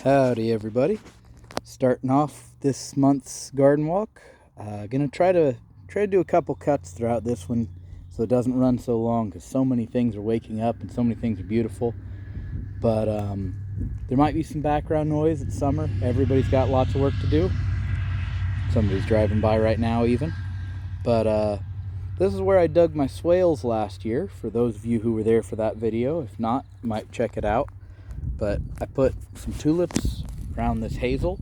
Howdy everybody. Starting off this month's garden walk. Gonna try to do a couple cuts throughout this one so it doesn't run so long, because so many things are waking up and so many things are beautiful. But there might be some background noise. It's summer. Everybody's got lots of work to do. Somebody's driving by right now even. But this is where I dug my swales last year, for those of you who were there for that video. If not, you might check it out. But I put some tulips around this hazel.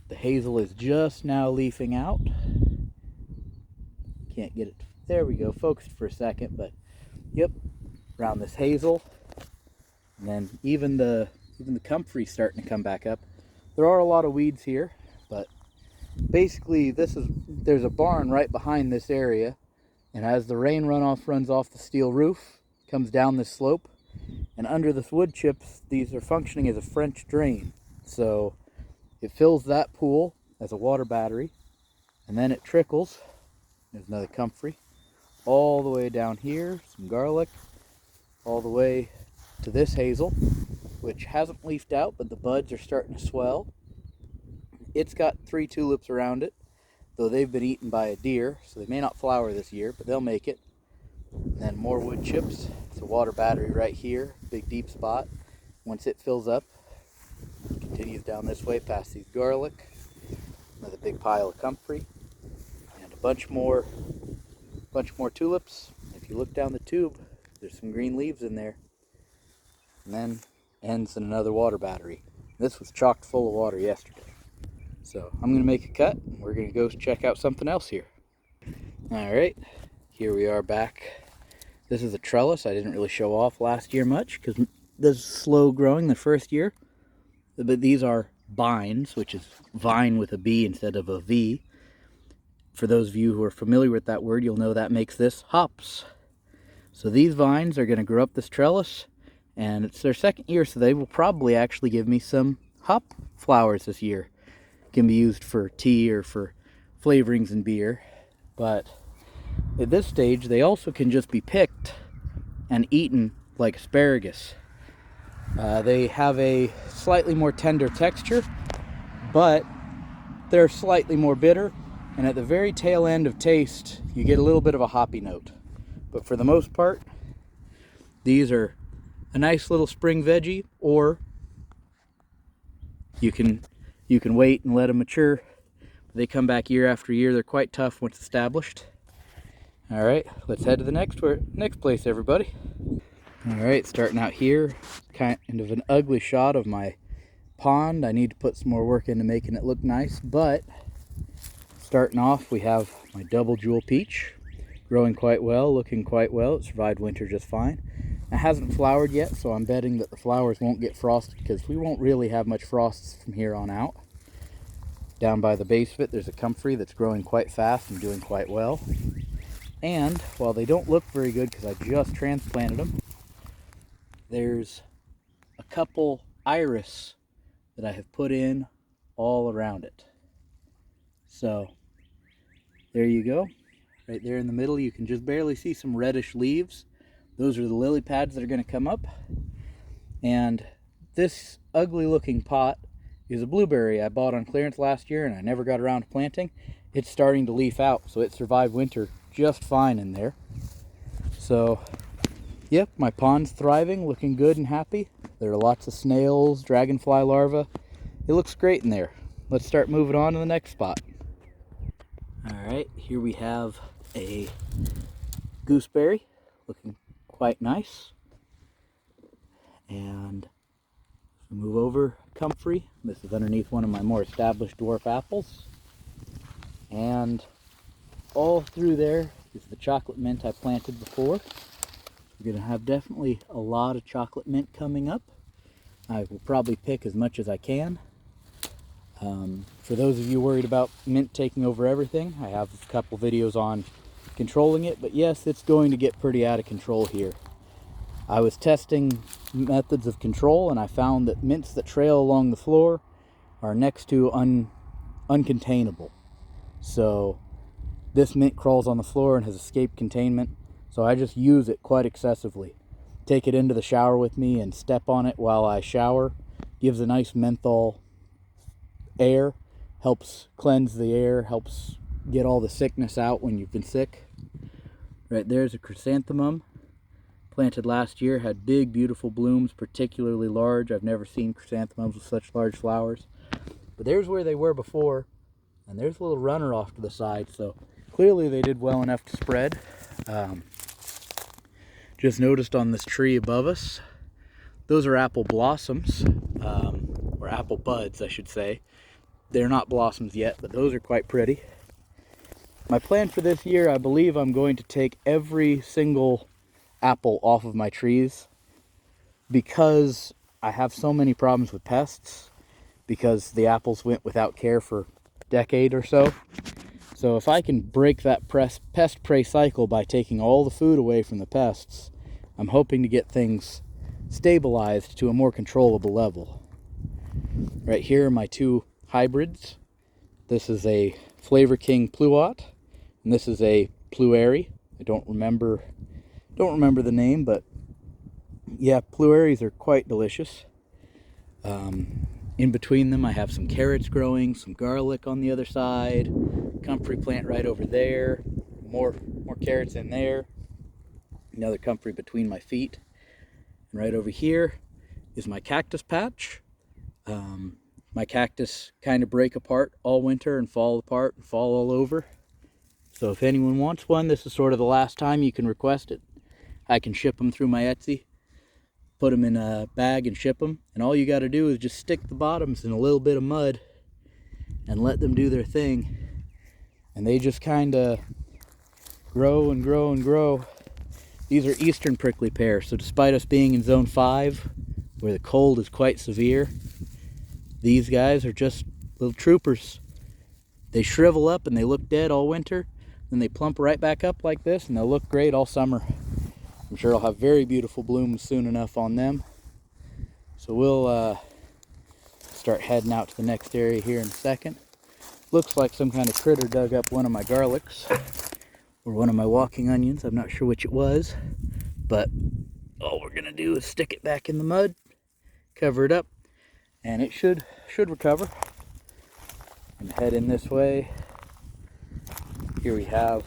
The hazel is just now leafing out. Can't get it. There we go. Focused for a second, but yep, around this hazel. And then even the comfrey's starting to come back up. There are a lot of weeds here, but basically there's a barn right behind this area, and as the rain runoff runs off the steel roof, comes down this slope, and under the wood chips, these are functioning as a French drain. So it fills that pool as a water battery, and then it trickles. There's another comfrey. All the way down here, some garlic, all the way to this hazel, which hasn't leafed out, but the buds are starting to swell. It's got 3 tulips around it, though they've been eaten by a deer, so they may not flower this year, but they'll make it. And then more wood chips. It's a water battery right here, big deep spot. Once it fills up, it continues down this way past these garlic, another big pile of comfrey, and a bunch more tulips. If you look down the tube, there's some green leaves in there. And then ends in another water battery. This was chocked full of water yesterday. So I'm going to make a cut. We're going to go check out something else here. Alright, here we are back. This is a trellis I didn't really show off last year much, because this is slow growing the first year. But these are vines, which is vine with a B instead of a V. For those of you who are familiar with that word, you'll know that makes this hops. So these vines are going to grow up this trellis, and it's their second year, so they will probably actually give me some hop flowers this year. Can be used for tea or for flavorings in beer, but at this stage they also can just be picked and eaten like asparagus. They have a slightly more tender texture, but they're slightly more bitter, and at the very tail end of taste you get a little bit of a hoppy note. But for the most part, these are a nice little spring veggie, or you can wait and let them mature. They come back year after year. They're quite tough once established. All right, let's head to the next place, everybody. All right, starting out here, kind of an ugly shot of my pond. I need to put some more work into making it look nice, but starting off, we have my double jewel peach, growing quite well, looking quite well. It survived winter just fine. It hasn't flowered yet, so I'm betting that the flowers won't get frosted, because we won't really have much frosts from here on out. Down by the base of it, there's a comfrey that's growing quite fast and doing quite well. And while they don't look very good because I just transplanted them, there's a couple iris that I have put in all around it. So there you go. Right there in the middle, you can just barely see some reddish leaves. Those are the lily pads that are going to come up. And this ugly looking pot is a blueberry I bought on clearance last year, and I never got around to planting. It's starting to leaf out, so it survived winter just fine in there. So yep, my pond's thriving, looking good and happy. There are lots of snails, dragonfly larvae. It looks great in there. Let's start moving on to the next spot. Alright, here we have a gooseberry looking quite nice. And move over, comfrey. This is underneath one of my more established dwarf apples. And all through there is the chocolate mint I planted before. We're going to have definitely a lot of chocolate mint coming up. I will probably pick as much as I can. For those of you worried about mint taking over everything, I have a couple videos on controlling it, but yes, it's going to get pretty out of control here. I was testing methods of control, and I found that mints that trail along the floor are next to uncontainable. So this mint crawls on the floor and has escaped containment, so I just use it quite excessively. Take it into the shower with me and step on it while I shower gives a nice menthol air, helps cleanse the air, helps get all the sickness out when you've been sick. Right there's a chrysanthemum, planted last year, had big beautiful blooms, particularly large. I've never seen chrysanthemums with such large flowers. But there's where they were before, and there's a little runner off to the side, so clearly they did well enough to spread. Just noticed on this tree above us, those are apple blossoms, or apple buds I should say. They're not blossoms yet, but those are quite pretty. My plan for this year, I believe I'm going to take every single apple off of my trees, because I have so many problems with pests, because the apples went without care for a decade or so. So if I can break that pest prey cycle by taking all the food away from the pests, I'm hoping to get things stabilized to a more controllable level. Right here are my two hybrids. This is a Flavor King Pluot, and this is a Plueri. I don't remember the name, but yeah, Plueris are quite delicious. In between them, I have some carrots growing, some garlic on the other side, comfrey plant right over there, more carrots in there, another comfrey between my feet. And right over here is my cactus patch. My cactus kind of break apart all winter and fall apart and fall all over. So if anyone wants one, this is sort of the last time you can request it. I can ship them through my Etsy, put them in a bag and ship them. And all you got to do is just stick the bottoms in a little bit of mud and let them do their thing. And they just kind of grow and grow and grow. These are eastern prickly pear, so despite us being in zone 5, where the cold is quite severe, these guys are just little troopers. They shrivel up and they look dead all winter, then they plump right back up like this and they'll look great all summer. I'm sure I'll have very beautiful blooms soon enough on them. So we'll start heading out to the next area here in a second. Looks like some kind of critter dug up one of my garlics, or one of my walking onions. I'm not sure which it was, but all we're gonna do is stick it back in the mud, cover it up, and it should recover. And head in this way. Here we have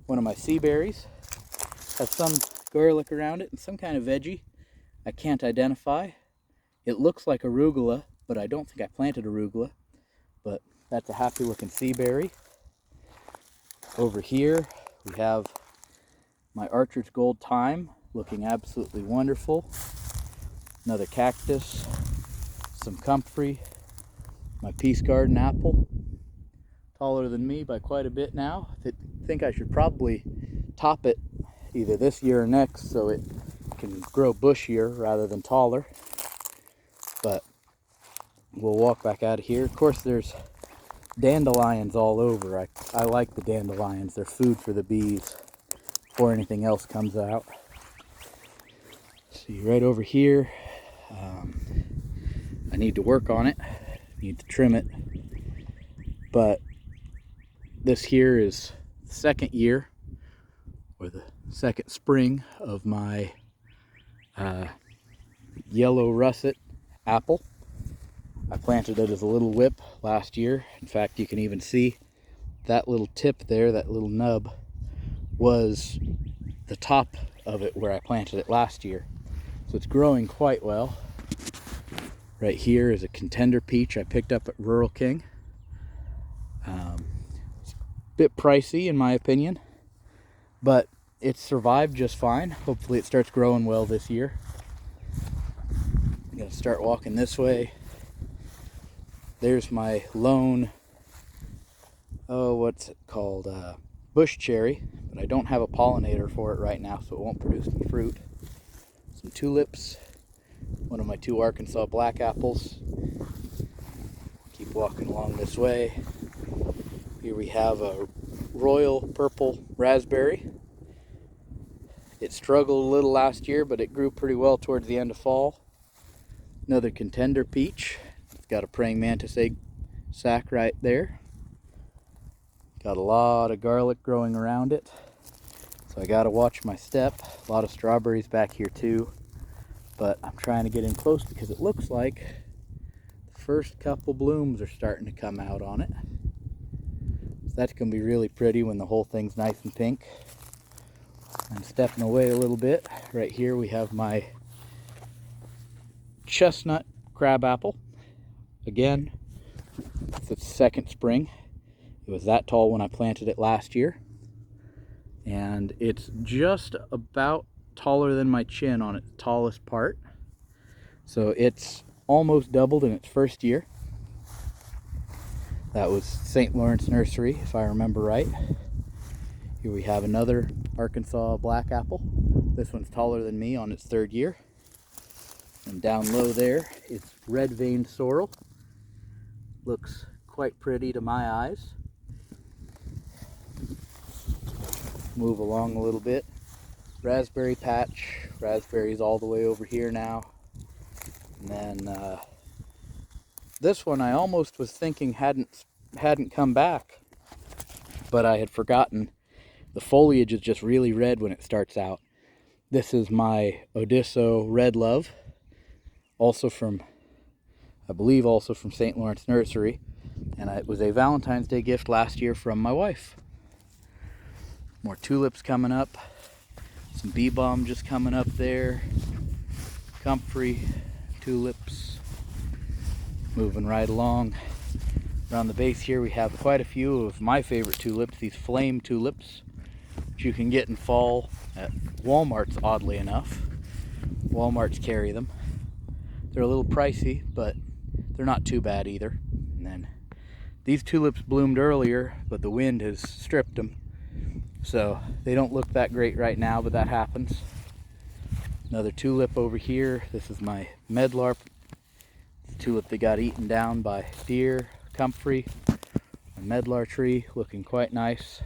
one of my sea berries. Has some garlic around it and some kind of veggie I can't identify. It looks like arugula, but I don't think I planted arugula. But that's a happy looking sea berry. Over here we have my Archer's Gold Thyme, looking absolutely wonderful. Another cactus, some comfrey, my Peace Garden apple, taller than me by quite a bit now. I think I should probably top it either this year or next so it can grow bushier rather than taller. But we'll walk back out of here. Of course, there's dandelions all over. I like the dandelions. They're food for the bees before anything else comes out. See, right over here, I need to work on it. Need to trim it. But this here is the second year, or the second spring, of my yellow russet apple. I planted it as a little whip last year. In fact, you can even see that little tip there, that little nub, was the top of it where I planted it last year. So it's growing quite well. Right here is a contender peach I picked up at Rural King. It's a bit pricey in my opinion, but it's survived just fine. Hopefully it starts growing well this year. I'm gonna start walking this way. There's my lone, what's it called? Bush cherry, but I don't have a pollinator for it right now, so it won't produce any fruit. Some tulips, one of my two Arkansas black apples. Keep walking along this way. Here we have a royal purple raspberry. It struggled a little last year, but it grew pretty well towards the end of fall. Another contender peach. It's got a praying mantis egg sac right there. Got a lot of garlic growing around it, so I gotta watch my step. A lot of strawberries back here too. but I'm trying to get in close because it looks like the first couple blooms are starting to come out on it. So that's going to be really pretty when the whole thing's nice and pink. I'm stepping away a little bit. Right here we have my chestnut crabapple. Again, it's its second spring. It was that tall when I planted it last year. And it's just about taller than my chin on its tallest part. So it's almost doubled in its first year. That was St. Lawrence Nursery, if I remember right. Here we have another Arkansas black apple. This one's taller than me on its third year. And down low there, it's red veined sorrel. Looks quite pretty to my eyes. Move along a little bit. Raspberry patch. Raspberries all the way over here now. And then this one I almost was thinking hadn't come back, but I had forgotten. The foliage is just really red when it starts out. This is my Odisso Red Love, also from, I believe also from St. Lawrence Nursery, and it was a Valentine's Day gift last year from my wife. More tulips coming up, some bee balm just coming up there, comfrey, tulips, moving right along. Around the base here we have quite a few of my favorite tulips, these flame tulips, which you can get in fall at Walmart's, oddly enough. Walmart's carry them. They're a little pricey, but they're not too bad either. And then these tulips bloomed earlier, but the wind has stripped them. So they don't look that great right now, but that happens. Another tulip over here. This is my medlar. It's a tulip that got eaten down by deer, comfrey. A medlar tree looking quite nice.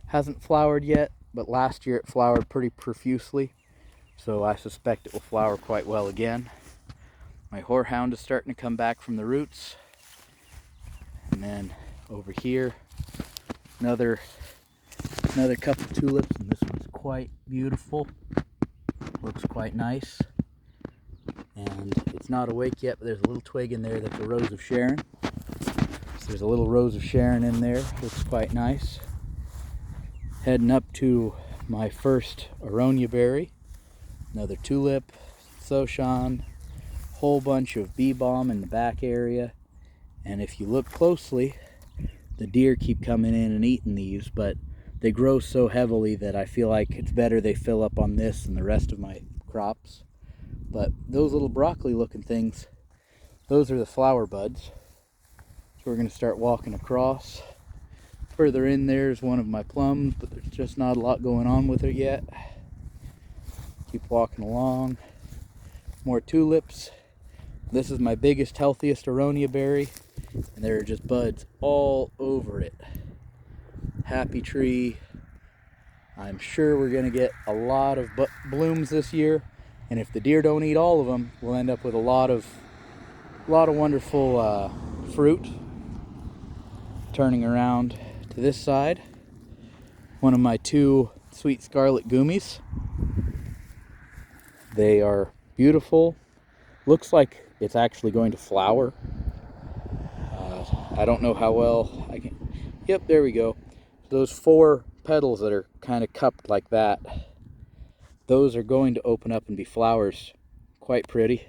Hasn't flowered yet, but last year it flowered pretty profusely. So I suspect it will flower quite well again. My horehound is starting to come back from the roots. And then over here, another couple tulips, and this one's quite beautiful. Looks quite nice. And it's not awake yet, but there's a little twig in there that's a rose of Sharon. So there's a little rose of Sharon in there. Looks quite nice. Heading up to my first aronia berry. Another tulip, Soshan, whole bunch of bee balm in the back area. And if you look closely, the deer keep coming in and eating these, but they grow so heavily that I feel like it's better they fill up on this than the rest of my crops. But those little broccoli looking things, those are the flower buds. So we're going to start walking across. Further in there is one of my plums, but there's just not a lot going on with it yet. Keep walking along. More tulips. This is my biggest, healthiest aronia berry, and there are just buds all over it. Happy tree. I'm sure we're going to get a lot of blooms this year, and if the deer don't eat all of them, we'll end up with a lot of wonderful fruit. Turning around to this side, one of my two sweet scarlet gummies. They are beautiful. Looks like it's actually going to flower. I don't know how well I can. Yep, there we go. Those four petals that are kind of cupped like that, those are going to open up and be flowers. Quite pretty.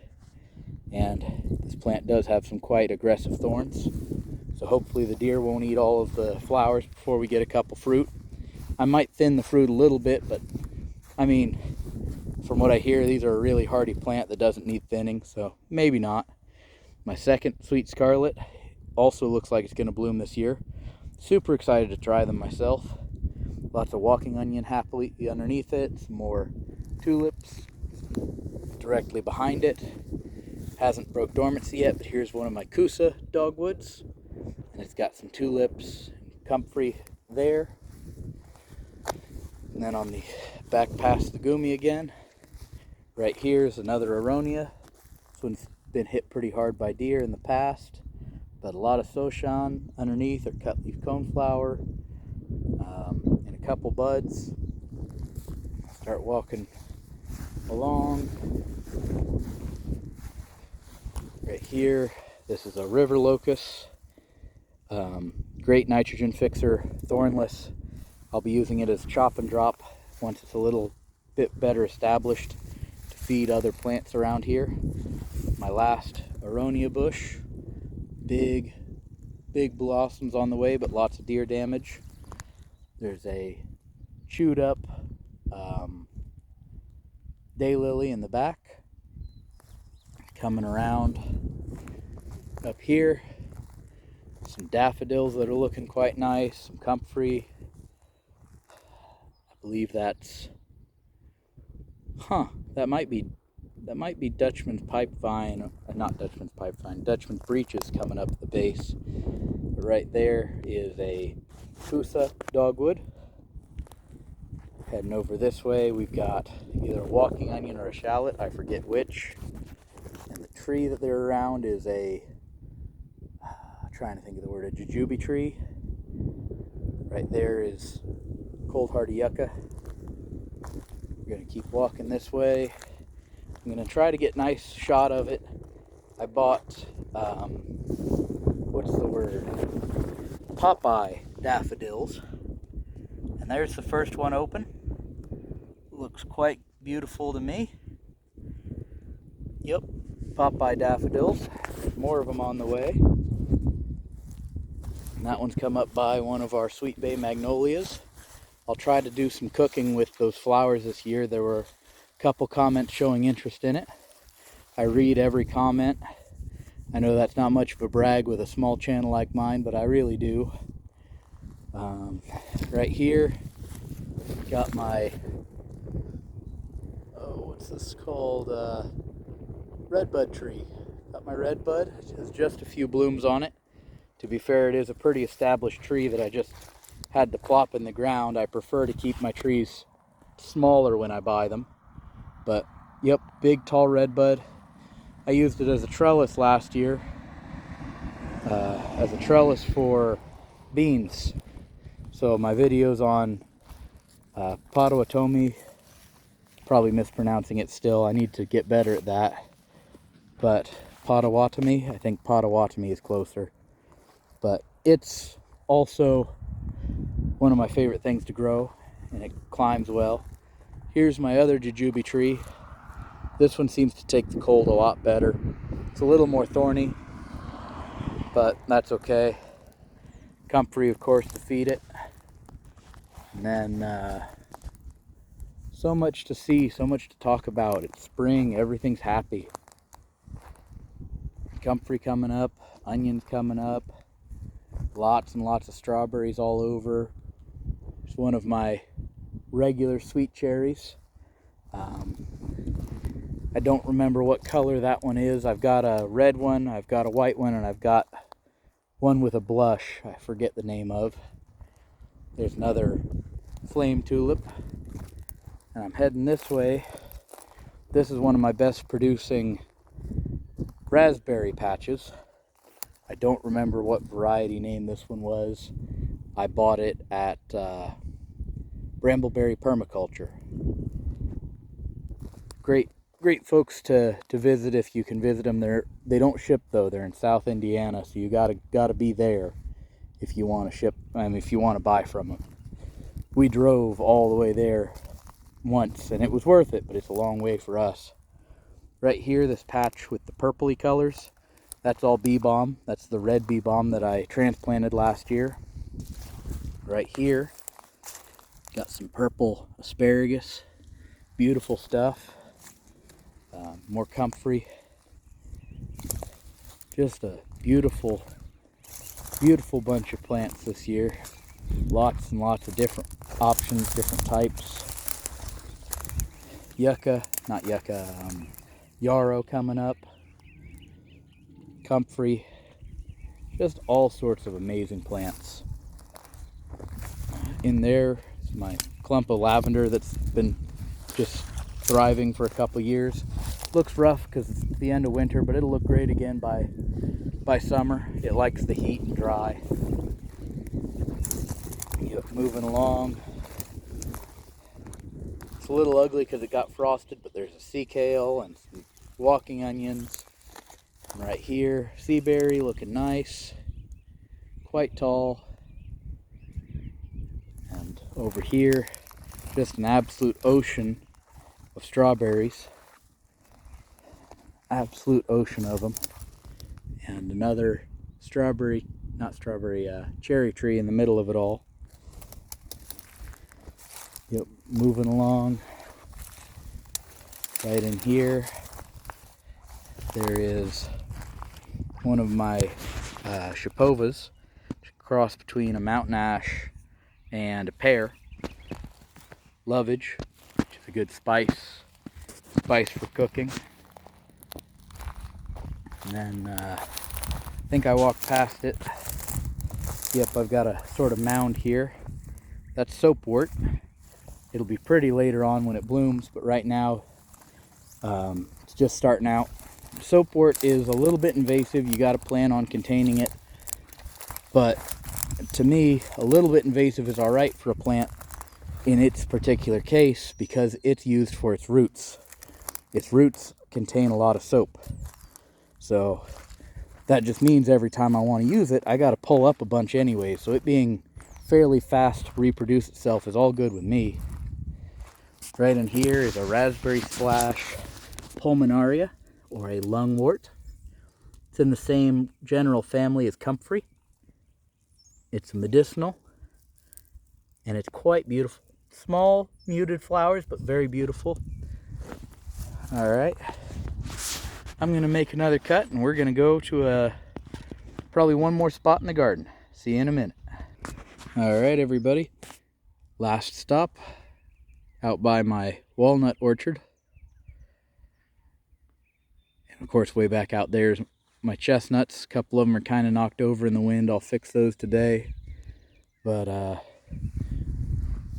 And this plant does have some quite aggressive thorns, so hopefully the deer won't eat all of the flowers before we get a couple fruit. I might thin the fruit a little bit, but I mean, from what I hear, these are a really hardy plant that doesn't need thinning, so maybe not. My second sweet scarlet also looks like it's going to bloom this year. Super excited to try them myself. Lots of walking onion happily underneath it. Some more tulips directly behind it. Hasn't broke dormancy yet, but here's one of my Kusa dogwoods. And it's got some tulips and comfrey there. And then on the back past the gumi again, right here is another aronia. This one's been hit pretty hard by deer in the past, but a lot of Soshan underneath, or cut leaf coneflower, and a couple buds. Start walking along. Right here, this is a river locust. Great nitrogen fixer, thornless. I'll be using it as chop and drop once it's a little bit better established to feed other plants around here. My last aronia bush, big blossoms on the way, but lots of deer damage. There's a chewed up daylily in the back. Coming around up here, some daffodils that are looking quite nice, some comfrey. I believe that's, that might be Dutchman's pipevine, not Dutchman's pipevine, Dutchman's breeches coming up at the base. But right there is a pusa dogwood. Heading over this way, we've got either a walking onion or a shallot, I forget which. And the tree that they're around is a, trying to think of the word, a jujube tree. Right there is cold hardy yucca. We're going to keep walking this way. I'm going to try to get a nice shot of it. I bought, what's the word? Popeye daffodils. And there's the first one open. Looks quite beautiful to me. Yep, Popeye daffodils. More of them on the way. And that one's come up by one of our Sweet Bay magnolias. I'll try to do some cooking with those flowers this year. There were a couple comments showing interest in it. I read every comment. I know that's not much of a brag with a small channel like mine, but I really do. Right here, got my, what's this called? Redbud tree. Got my redbud. It has just a few blooms on it. To be fair, it is a pretty established tree that I just had to plop in the ground. I prefer to keep my trees smaller when I buy them. But, yep, big tall redbud. I used it as a trellis last year. As a trellis for beans. So my videos on Potawatomi, probably mispronouncing it still. I need to get better at that. But Potawatomi, I think Potawatomi is closer. But it's also one of my favorite things to grow, and it climbs well. Here's my other jujube tree. This one seems to take the cold a lot better. It's a little more thorny, but that's okay. Comfrey, of course, to feed it. And then so much to see, so much to talk about. It's spring, everything's happy. Comfrey coming up, onions coming up, lots and lots of strawberries all over. It's one of my regular sweet cherries. I don't remember what color that one is. I've got a red one, I've got a white one, and I've got one with a blush I forget the name of. There's another flame tulip. And I'm heading this way. This is one of my best producing raspberry patches. I don't remember what variety name this one was. I bought it at Brambleberry Permaculture. Great folks to visit if you can visit them. They don't ship though. They're in South Indiana, so you gotta be there if you want to ship. If you want to buy from them. We drove all the way there once, and it was worth it, but it's a long way for us. Right here, this patch with the purpley colors, that's all bee balm. That's the red bee balm that I transplanted last year. Right here, got some purple asparagus. Beautiful stuff. More comfrey. Just a beautiful bunch of plants this year. Lots and lots of different options, different types. Yarrow coming up. Comfrey. Just all sorts of amazing plants. In there is my clump of lavender that's been just thriving for a couple years. Looks rough because it's the end of winter, but it'll look great again by summer. It likes the heat and dry. Moving along. It's a little ugly because it got frosted, but there's a sea kale and some walking onions. And right here, sea berry looking nice, quite tall. And over here, just an absolute ocean of strawberries. Absolute ocean of them. And another cherry tree in the middle of it all. Yep, moving along. Right in here, there is one of my Shapovas, cross between a mountain ash and a pear. Lovage, which is a good spice for cooking. And then I think I walked past it. Yep, I've got a sort of mound here. That's soapwort. It'll be pretty later on when it blooms, but right now it's just starting out. Soapwort is a little bit invasive. You got to plan on containing it, but to me, a little bit invasive is all right for a plant in its particular case because it's used for its roots. Its roots contain a lot of soap, so that just means every time I want to use it, I got to pull up a bunch anyway. So it being fairly fast to reproduce itself is all good with me. Right in here is a raspberry splash pulmonaria, or a lungwort. It's in the same general family as comfrey. It's medicinal, and it's quite beautiful. Small, muted flowers, but very beautiful. All right, I'm gonna make another cut, and we're gonna go to probably one more spot in the garden. See you in a minute. All right, everybody. Last stop, out by my walnut orchard. And of course, way back out there is my chestnuts. A couple of them are kind of knocked over in the wind. I'll fix those today. But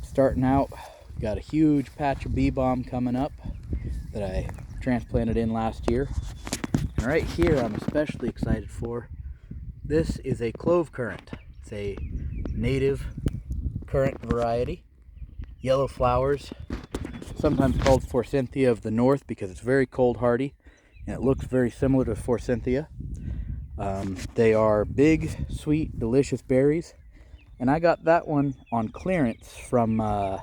starting out, got a huge patch of bee balm coming up that I transplanted in last year. And right here, I'm especially excited for. This is a clove currant. It's a native currant variety. Yellow flowers, sometimes called forsythia of the north because it's very cold hardy and it looks very similar to forsythia. They are big, sweet, delicious berries, and I got that one on clearance from I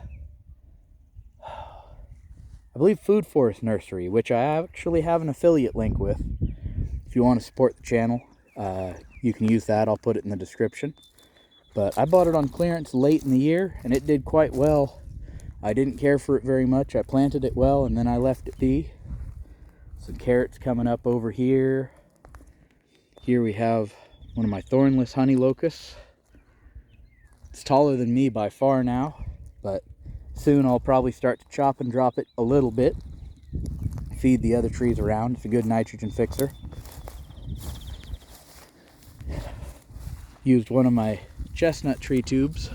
believe Food Forest Nursery, which I actually have an affiliate link with. If you want to support the channel, you can use that. I'll put it in the description. But I bought it on clearance late in the year, and it did quite well. I didn't care for it very much. I planted it well, and then I left it be. Some carrots coming up over here. Here we have one of my thornless honey locusts. It's taller than me by far now, but soon I'll probably start to chop and drop it a little bit. Feed the other trees around. It's a good nitrogen fixer. Used one of my chestnut tree tubes.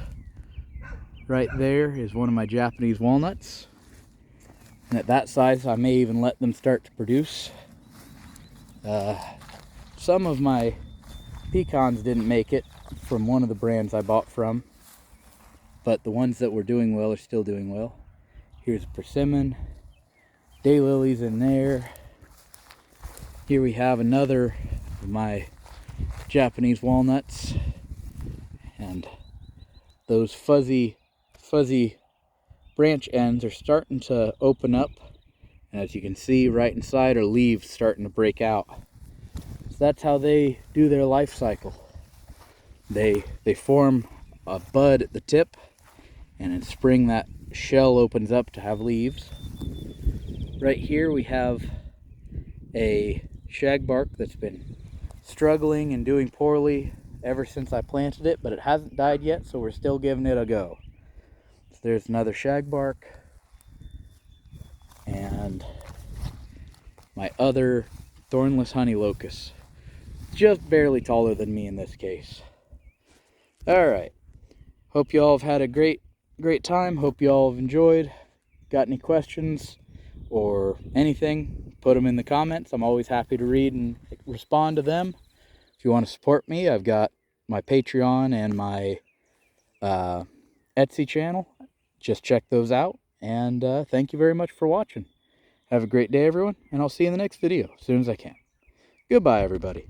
Right there is one of my Japanese walnuts. And at that size, I may even let them start to produce. Some of my pecans didn't make it from one of the brands I bought from, but the ones that were doing well are still doing well. Here's a persimmon, daylilies in there. Here we have another of my Japanese walnuts, and those fuzzy branch ends are starting to open up, and as you can see right inside are leaves starting to break out. So that's how they do their life cycle. They form a bud at the tip, and in spring that shell opens up to have leaves. Right here we have a shagbark that's been struggling and doing poorly ever since I planted it, but it hasn't died yet, so we're still giving it a go. So there's another shagbark, and my other thornless honey locust, just barely taller than me in this case. All right, hope you all have had a great time. Hope you all have enjoyed. Got any questions or anything, put them in the comments. I'm always happy to read and respond to them. If you want to support me, I've got my Patreon and my Etsy channel. Just check those out, and thank you very much for watching. Have a great day, everyone, and I'll see you in the next video as soon as I can. Goodbye, everybody.